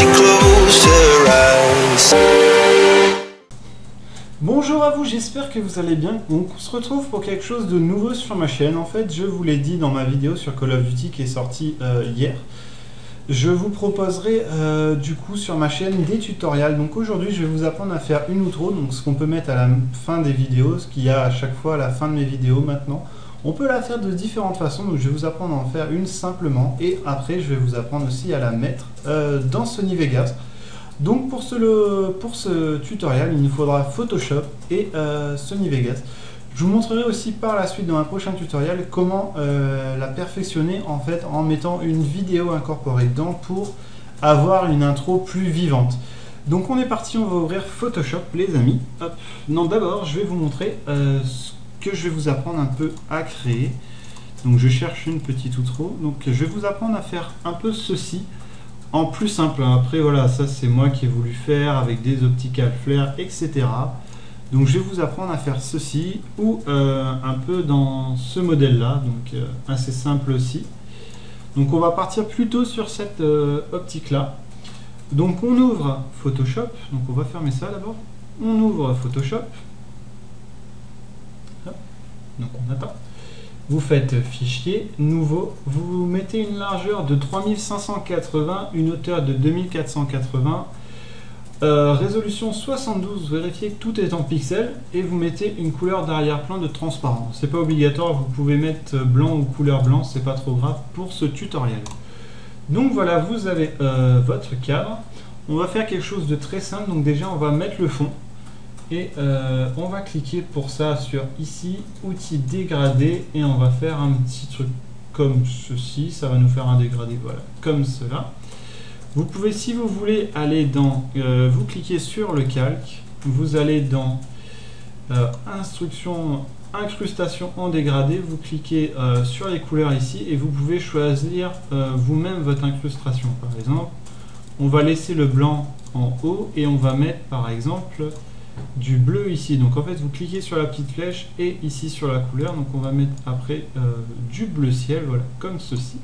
you close your eyes. Bonjour à vous, j'espère que vous allez bien. Donc on se retrouve pour quelque chose de nouveau sur ma chaîne. En fait, je vous l'ai dit dans ma vidéo sur Call of Duty qui est sortie hier. Je vous proposerai du coup sur ma chaîne des tutoriels. Donc aujourd'hui, je vais vous apprendre à faire une outro, donc ce qu'on peut mettre à la fin des vidéos, ce qu'il y a à chaque fois à la fin de mes vidéos maintenant. On peut la faire de différentes façons, donc je vais vous apprendre à en faire une simplement et après je vais vous apprendre aussi à la mettre dans Sony Vegas. Donc pour ce tutoriel, il nous faudra Photoshop et Sony Vegas. Je vous montrerai aussi par la suite dans un prochain tutoriel comment la perfectionner en fait en mettant une vidéo incorporée dedans pour avoir une intro plus vivante. Donc on est parti, on va ouvrir Photoshop les amis. Hop. Non, d'abord je vais vous montrer ce que je vais vous apprendre un peu à créer. Donc je cherche une petite outro. Donc je vais vous apprendre à faire un peu ceci en plus simple. Après voilà, ça c'est moi qui ai voulu faire avec des optical flares, etc. Donc je vais vous apprendre à faire ceci ou un peu dans ce modèle là, donc assez simple aussi. Donc on va partir plutôt sur cette optique là. Donc on ouvre Photoshop, donc on va fermer ça d'abord. On ouvre Photoshop. Hop. Donc on attend. Vous faites fichier, nouveau, vous mettez une largeur de 3580, une hauteur de 2480. Résolution 72, vérifiez que tout est en pixels et vous mettez une couleur d'arrière-plan de transparent. C'est pas obligatoire, vous pouvez mettre blanc ou couleur blanc, c'est pas trop grave pour ce tutoriel. Donc voilà, vous avez votre cadre. On va faire quelque chose de très simple, donc déjà on va mettre le fond et on va cliquer pour ça sur ici, outils dégradés et on va faire un petit truc comme ceci, ça va nous faire un dégradé, voilà, comme cela. Vous pouvez, si vous voulez, aller dans, vous cliquez sur le calque, vous allez dans instruction, incrustation en dégradé, vous cliquez sur les couleurs ici et vous pouvez choisir vous-même votre incrustation. Par exemple, on va laisser le blanc en haut et on va mettre par exemple du bleu ici. Donc en fait, vous cliquez sur la petite flèche et ici sur la couleur, donc on va mettre après du bleu ciel, voilà, comme ceci.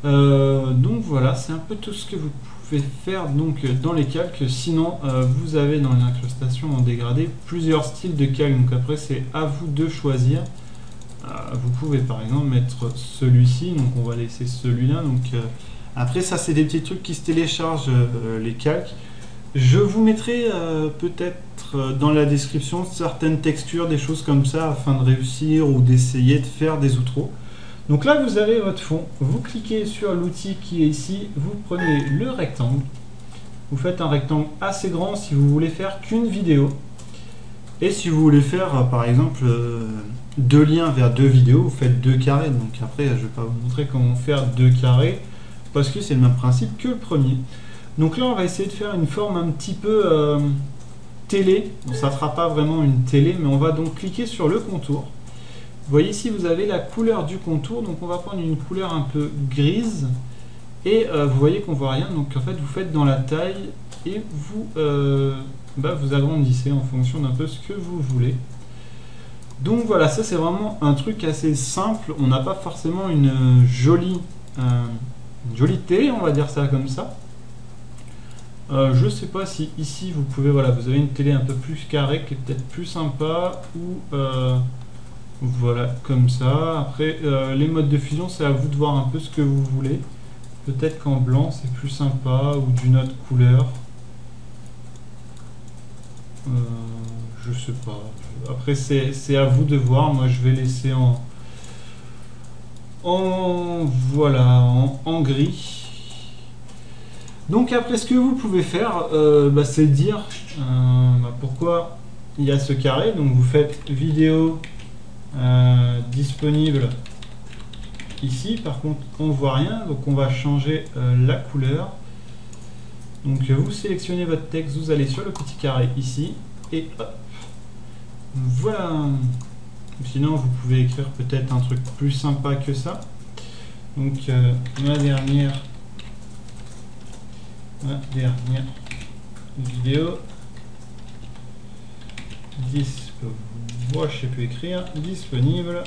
Donc voilà, c'est un peu tout ce que vous pouvez faire donc dans les calques. Sinon vous avez dans l'incrustation en dégradé plusieurs styles de calques, donc après c'est à vous de choisir. Vous pouvez par exemple mettre celui-ci, donc on va laisser celui-là. Donc après ça c'est des petits trucs qui se téléchargent les calques. Je vous mettrai peut-être dans la description certaines textures, des choses comme ça afin de réussir ou d'essayer de faire des outros. Donc là, vous avez votre fond, vous cliquez sur l'outil qui est ici, vous prenez le rectangle, vous faites un rectangle assez grand si vous voulez faire qu'une vidéo. Et si vous voulez faire, par exemple, deux liens vers deux vidéos, vous faites deux carrés. Donc après, je ne vais pas vous montrer comment faire deux carrés, parce que c'est le même principe que le premier. Donc là, on va essayer de faire une forme un petit peu télé. Bon, ça ne fera pas vraiment une télé, mais on va donc cliquer sur le contour. Vous voyez ici, vous avez la couleur du contour, donc on va prendre une couleur un peu grise, et vous voyez qu'on voit rien, donc en fait vous faites dans la taille, et vous, vous agrandissez en fonction d'un peu ce que vous voulez. Donc voilà, ça c'est vraiment un truc assez simple, on n'a pas forcément une jolie télé, on va dire ça comme ça. Je sais pas si ici vous pouvez, voilà, vous avez une télé un peu plus carrée qui est peut-être plus sympa, ou... voilà, comme ça. Après, les modes de fusion, c'est à vous de voir un peu ce que vous voulez. Peut-être qu'en blanc, c'est plus sympa, ou d'une autre couleur. Je sais pas. Après, c'est à vous de voir. Moi, je vais laisser en gris. Donc après, ce que vous pouvez faire, c'est dire pourquoi il y a ce carré. Donc vous faites vidéo disponible ici. Par contre on voit rien, donc on va changer la couleur. Donc vous sélectionnez votre texte, vous allez sur le petit carré ici et hop, voilà. Sinon vous pouvez écrire peut-être un truc plus sympa que ça. Donc ma dernière vidéo dispo. Moi, je sais plus écrire. Disponible.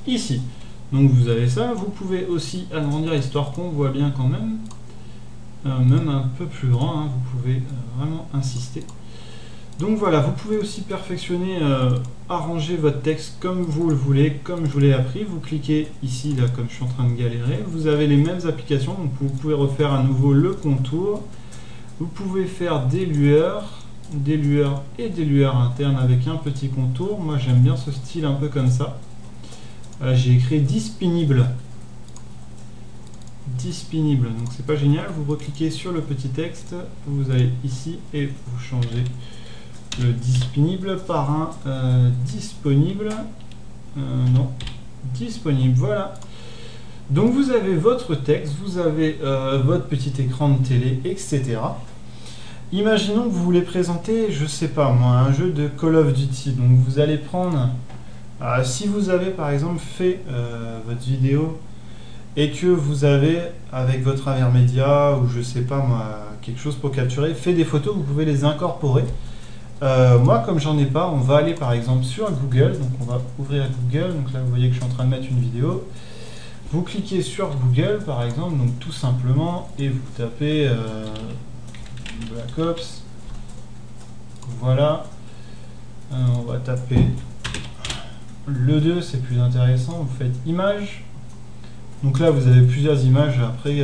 ici. Donc vous avez ça, vous pouvez aussi agrandir histoire qu'on voit bien quand même. Même un peu plus grand, hein, vous pouvez vraiment insister. Donc voilà, vous pouvez aussi perfectionner, arranger votre texte comme vous le voulez, comme je vous l'ai appris. Vous cliquez ici, là, comme je suis en train de galérer. Vous avez les mêmes applications, donc vous pouvez refaire à nouveau le contour. Vous pouvez faire des lueurs et des lueurs internes avec un petit contour. Moi j'aime bien ce style un peu comme ça. J'ai écrit disponible. Disponible, donc c'est pas génial. Vous recliquez sur le petit texte, vous allez ici et vous changez le disponible par un disponible. Non, disponible, voilà. Donc vous avez votre texte, vous avez votre petit écran de télé, etc. Imaginons que vous voulez présenter, je sais pas moi, un jeu de Call of Duty. Donc vous allez prendre, si vous avez par exemple fait votre vidéo et que vous avez avec votre intermédia ou je sais pas moi, quelque chose pour capturer, fait des photos, vous pouvez les incorporer. Moi comme j'en ai pas, on va aller par exemple sur Google, donc on va ouvrir Google, donc là vous voyez que je suis en train de mettre une vidéo. Vous cliquez sur Google par exemple, donc tout simplement, et vous tapez Black Ops, voilà, on va taper le 2, c'est plus intéressant, vous faites image, donc là vous avez plusieurs images après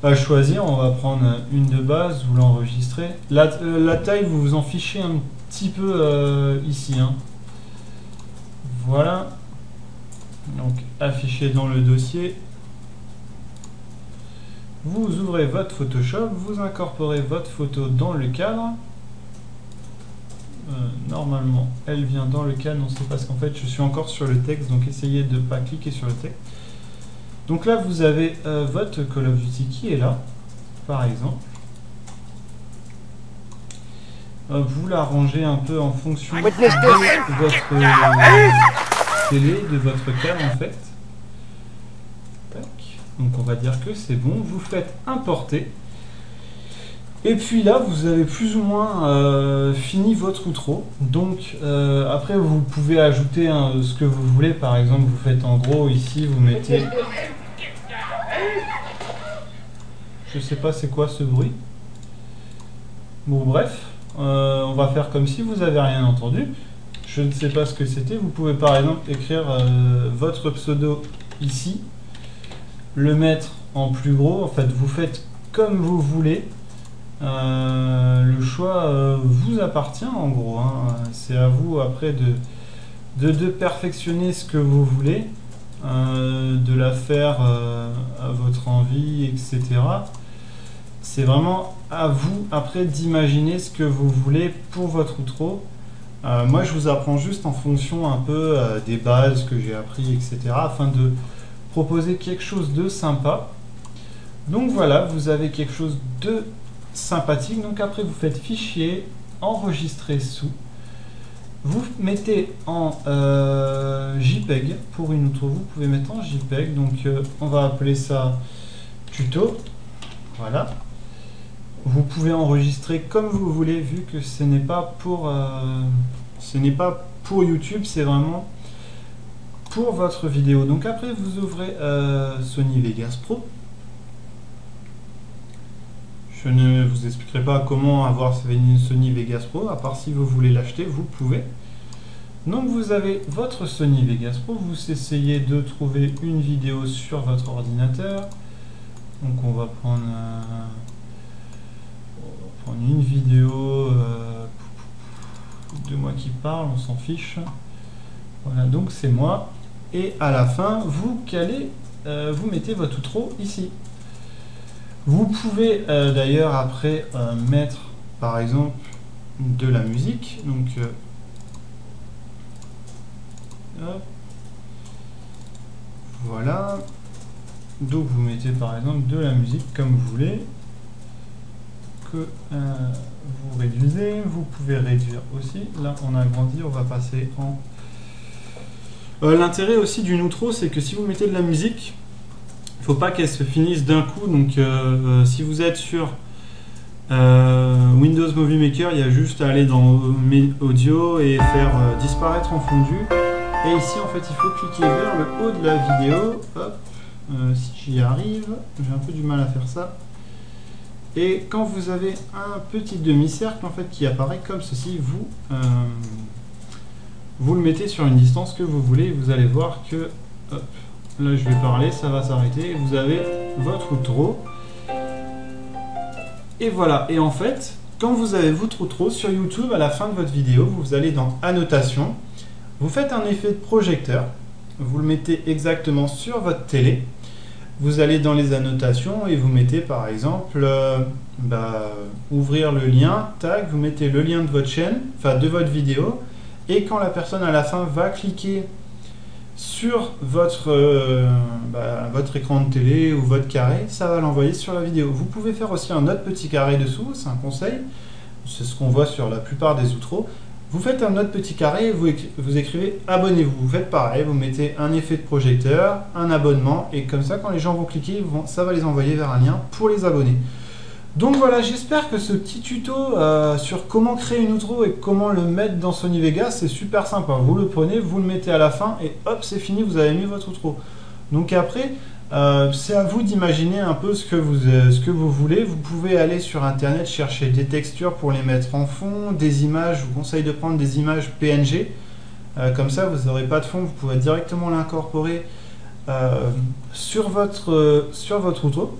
à choisir, on va prendre une de base, vous l'enregistrez, la taille vous vous en fichez un petit peu ici, hein. Voilà, donc affiché dans le dossier. Vous ouvrez votre Photoshop, vous incorporez votre photo dans le cadre. Normalement, elle vient dans le cadre, non, c'est parce qu'en fait, je suis encore sur le texte, donc essayez de ne pas cliquer sur le texte. Donc là, vous avez votre Call of Duty qui est là, par exemple. Vous l'arrangez un peu en fonction de votre télé, de votre cadre en fait. Donc on va dire que c'est bon, vous faites importer. Et puis là, vous avez plus ou moins fini votre outro. Donc après, vous pouvez ajouter ce que vous voulez. Par exemple, vous faites en gros ici, vous mettez... Je sais pas c'est quoi ce bruit. Bon bref, on va faire comme si vous avez rien entendu. Je ne sais pas ce que c'était. Vous pouvez par exemple écrire votre pseudo ici. Le mettre en plus gros, en fait vous faites comme vous voulez, le choix vous appartient en gros, hein. C'est à vous après de perfectionner ce que vous voulez, de la faire à votre envie, etc. C'est vraiment à vous après d'imaginer ce que vous voulez pour votre outro. Moi je vous apprends juste en fonction un peu des bases que j'ai appris, etc. afin de proposer quelque chose de sympa. Donc voilà, vous avez quelque chose de sympathique. Donc après vous faites fichier, enregistrer sous, vous mettez en JPEG pour une outro, vous pouvez mettre en JPEG, donc on va appeler ça tuto. Voilà, vous pouvez enregistrer comme vous voulez vu que ce n'est pas pour YouTube, c'est vraiment pour votre vidéo. Donc après vous ouvrez Sony Vegas Pro. Je ne vous expliquerai pas comment avoir une Sony Vegas Pro, à part si vous voulez l'acheter, vous pouvez. Donc vous avez votre Sony Vegas Pro, vous essayez de trouver une vidéo sur votre ordinateur. Donc on va prendre une vidéo de moi qui parle, on s'en fiche. Voilà, donc c'est moi. Et à la fin, vous calez, vous mettez votre outro ici. Vous pouvez d'ailleurs après mettre par exemple de la musique. Donc hop, voilà. Donc vous mettez par exemple de la musique comme vous voulez. Que vous réduisez. Vous pouvez réduire aussi. Là on a agrandi, on va passer en... L'intérêt aussi d'une outro, c'est que si vous mettez de la musique, il ne faut pas qu'elle se finisse d'un coup. Donc si vous êtes sur Windows Movie Maker, il y a juste à aller dans Audio et faire disparaître en fondu. Et ici en fait il faut cliquer vers le haut de la vidéo. Hop, si j'y arrive, j'ai un peu du mal à faire ça. Et quand vous avez un petit demi-cercle en fait qui apparaît comme ceci, vous le mettez sur une distance que vous voulez. Vous allez voir que hop, là je vais parler, ça va s'arrêter. Vous avez votre outro. Et voilà, et en fait, quand vous avez votre outro sur YouTube, à la fin de votre vidéo, vous allez dans Annotation, vous faites un effet de projecteur, vous le mettez exactement sur votre télé, vous allez dans les annotations et vous mettez par exemple, ouvrir le lien, tac, vous mettez le lien de votre chaîne, enfin de votre vidéo, et quand la personne à la fin va cliquer sur votre écran de télé ou votre carré, ça va l'envoyer sur la vidéo. Vous pouvez faire aussi un autre petit carré dessous, c'est un conseil, c'est ce qu'on voit sur la plupart des outros. Vous faites un autre petit carré et vous écrivez abonnez-vous. Vous faites pareil, vous mettez un effet de projecteur, un abonnement, et comme ça quand les gens vont cliquer, ça va les envoyer vers un lien pour les abonner. Donc voilà, j'espère que ce petit tuto sur comment créer une outro et comment le mettre dans Sony Vegas, c'est super sympa. Vous le prenez, vous le mettez à la fin et hop, c'est fini, vous avez mis votre outro. Donc après, c'est à vous d'imaginer un peu ce que vous voulez. Vous pouvez aller sur internet chercher des textures pour les mettre en fond, des images. Je vous conseille de prendre des images PNG. Comme ça, vous n'aurez pas de fond, vous pouvez directement l'incorporer sur votre outro.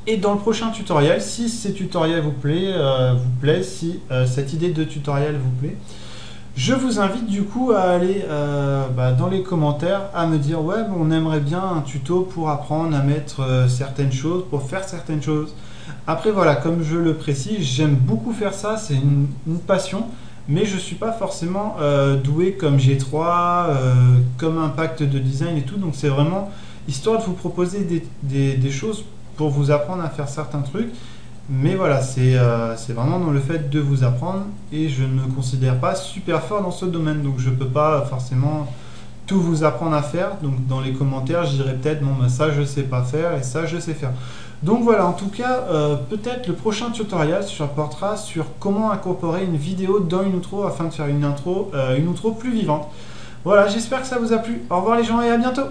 Et dans le prochain tutoriel, si ces tutoriels vous plaît, si cette idée de tutoriel vous plaît, je vous invite du coup à aller dans les commentaires à me dire ouais, on aimerait bien un tuto pour apprendre à mettre certaines choses, pour faire certaines choses. Après voilà, comme je le précise, j'aime beaucoup faire ça, c'est une passion, mais je ne suis pas forcément doué comme G3, comme Impact de design et tout, donc c'est vraiment histoire de vous proposer des choses pour vous apprendre à faire certains trucs. Mais voilà, c'est vraiment dans le fait de vous apprendre et je ne me considère pas super fort dans ce domaine, donc je ne peux pas forcément tout vous apprendre à faire. Donc dans les commentaires, je dirais peut-être bon, ça je sais pas faire et ça je sais faire. Donc voilà, en tout cas, peut-être le prochain tutoriel se portera sur comment incorporer une vidéo dans une outro afin de faire une outro plus vivante. Voilà, j'espère que ça vous a plu. Au revoir les gens et à bientôt.